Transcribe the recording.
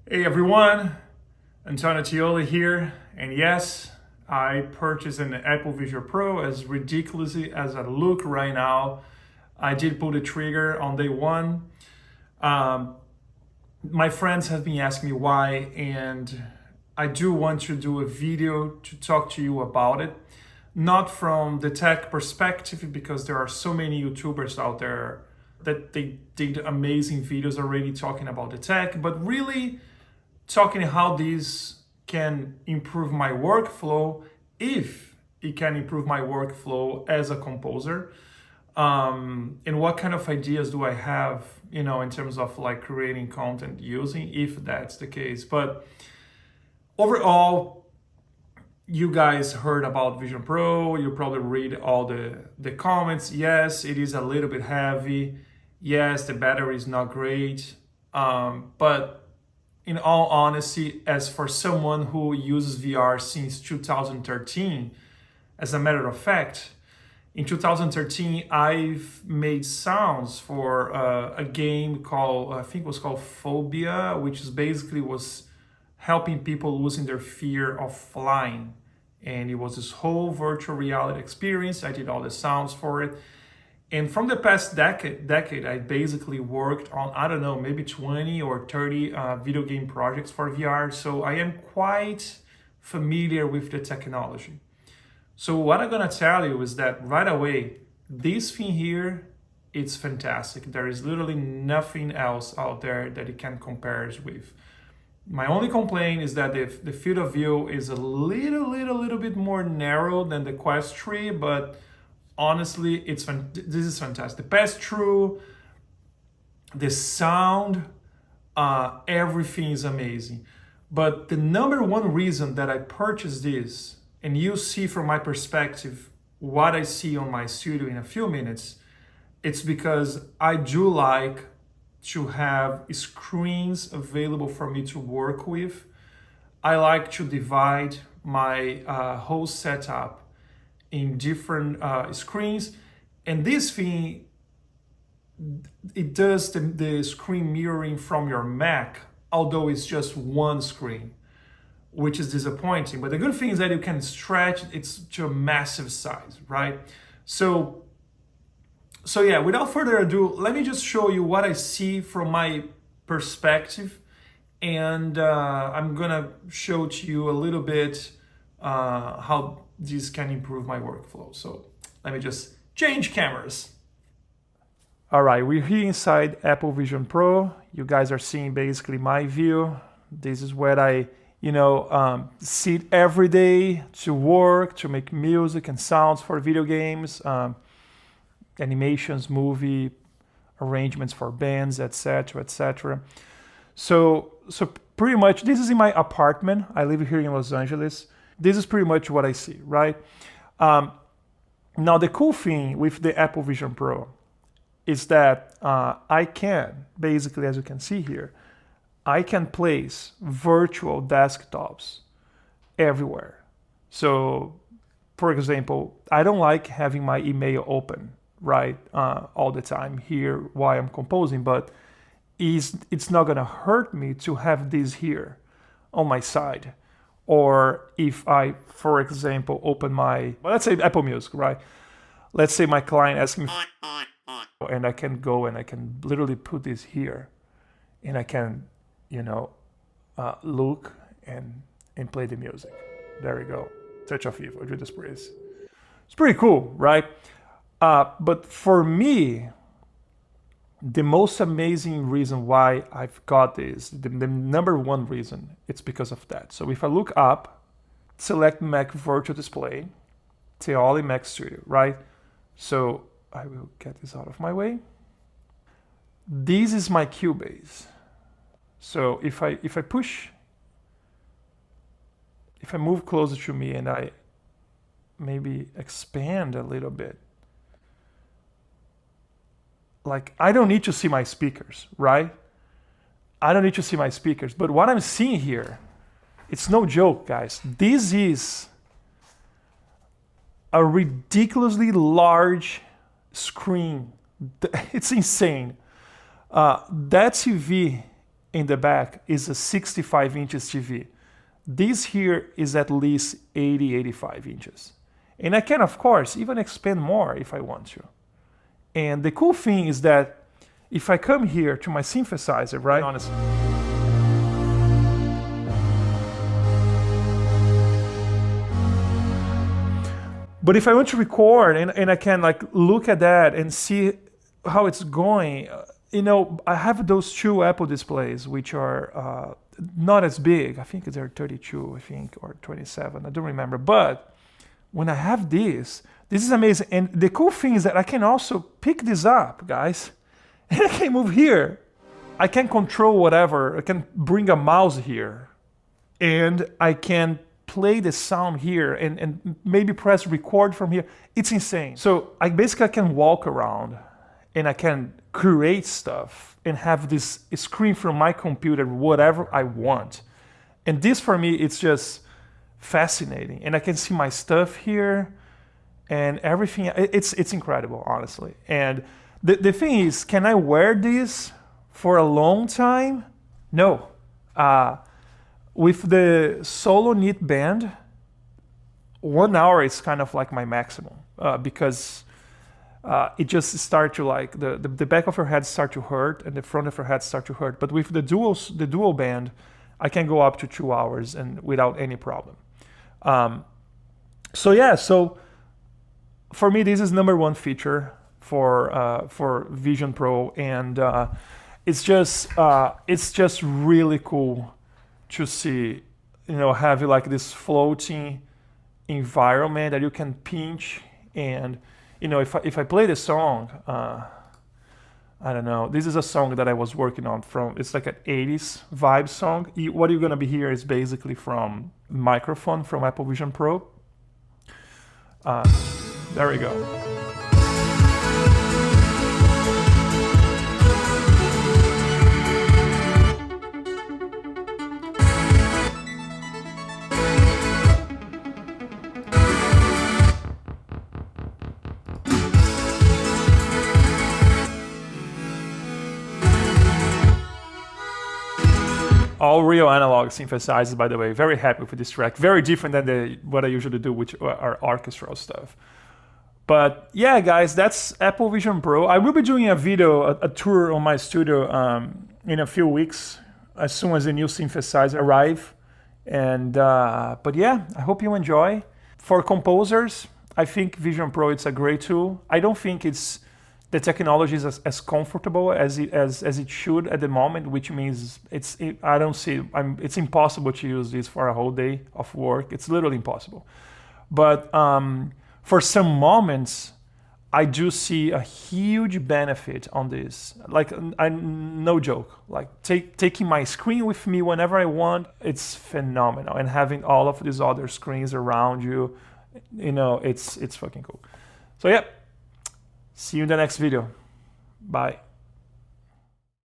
Hey everyone, Antonio Teoli here, and yes, I purchased an Apple Vision Pro. As ridiculously as I look right now, I did pull the trigger on day one. Um, my friends have been asking me why, and I do want to do a video to talk to you about it. Not from the tech perspective, because there are so many YouTubers out there that they did amazing videos already talking about the tech, but really talking how these can improve my workflow, if it can improve my workflow as a composer, and what kind of ideas do I have, in terms of like creating content using, if that's the case. But overall, you guys heard about Vision Pro. You probably read all the comments. Yes, it is a little bit heavy. Yes, the battery is not great. But in all honesty, as for someone who uses VR since 2013, as a matter of fact, in 2013, I've made sounds for a game called, I think it was called Phobia, which is basically was helping people losing their fear of flying. And it was this whole virtual reality experience. I did all the sounds for it. And from the past decade, I basically worked on, I don't know, maybe 20 or 30 video game projects for VR. So I am quite familiar with the technology. So what I'm gonna tell you is that right away, this thing here, it's fantastic. There is literally nothing else out there that it can compare with. My only complaint is that the field of view is a little bit more narrow than the Quest 3, but honestly, this is fantastic. The pass-through, the sound, everything is amazing. But the number one reason that I purchased this, and you see from my perspective what I see on my studio in a few minutes, it's because I do like to have screens available for me to work with. I like to divide my whole setup in different screens, and this thing, it does the screen mirroring from your Mac, although it's just one screen, which is disappointing. But the good thing is that you can stretch it to a massive size, right? So yeah, without further ado, let me just show you what I see from my perspective, and I'm gonna show to you a little bit how this can improve my workflow. So let me just change cameras. All right, we're here inside Apple Vision Pro. You guys are seeing basically my view. This is where I, sit every day to work, to make music and sounds for video games, animations, movie arrangements for bands, etc., etc. So pretty much, this is in my apartment. I live here in Los Angeles. This is pretty much what I see, right? Now, the cool thing with the Apple Vision Pro is that I can, basically, as you can see here, I can place virtual desktops everywhere. So, for example, I don't like having my email open, right, all the time here while I'm composing, but it's not gonna hurt me to have this here on my side. Or if I, for example, open my, let's say Apple Music, right? Let's say my client asks me, and I can go and I can literally put this here, and I can, look and play the music. There we go. Touch of Evil, Judas Priest. It's pretty cool, right? But for me, the most amazing reason why I've got this, the number one reason, it's because of that. So if I look up, select Mac Virtual Display, Teoli Mac Studio, right? So I will get this out of my way. This is my Cubase. So if I move closer to me and I maybe expand a little bit, like, I don't need to see my speakers, right? I don't need to see my speakers. But what I'm seeing here, it's no joke, guys. This is a ridiculously large screen. It's insane. That TV in the back is a 65 inches TV. This here is at least 80, 85 inches. And I can, of course, even expand more if I want to. And the cool thing is that if I come here to my synthesizer, right? Honestly. But if I want to record and I can like look at that and see how it's going, you know, I have those two Apple displays, which are not as big. I think they're 32, I think, or 27. I don't remember. But when I have this is amazing. And the cool thing is that I can also pick this up, guys. And I can move here. I can control whatever. I can bring a mouse here. And I can play the sound here and maybe press record from here. It's insane. So I basically can walk around and I can create stuff and have this screen from my computer, whatever I want. And this for me, it's just fascinating. And I can see my stuff here and everything. It's incredible, honestly. And the thing is, can I wear this for a long time? No. With the solo knit band, 1 hour is kind of like my maximum because it just starts to like the back of your head start to hurt and the front of your head start to hurt. But with the dual band, I can go up to 2 hours and without any problem. So for me, this is #1 feature for Vision Pro, and it's just really cool to see, you know, have like this floating environment that you can pinch. And you know, if I play the song, I don't know, this is a song that I was working on it's like an 80s vibe song. What you're gonna be here is basically from microphone from Apple Vision Pro. There we go. All real analog synthesizers, by the way. Very happy with this track. Very different than what I usually do, which are orchestral stuff. But yeah, guys, that's Apple Vision Pro. I will be doing a video, a tour on my studio in a few weeks, as soon as the new synthesizer arrive. And but yeah, I hope you enjoy. For composers, I think Vision Pro it's a great tool. I don't think the technology is as comfortable as it should at the moment, which means it's impossible to use this for a whole day of work. It's literally impossible. But for some moments, I do see a huge benefit on this. Like, no joke. Like taking my screen with me whenever I want, it's phenomenal. And having all of these other screens around you, you know, it's fucking cool. So yeah. See you in the next video. Bye.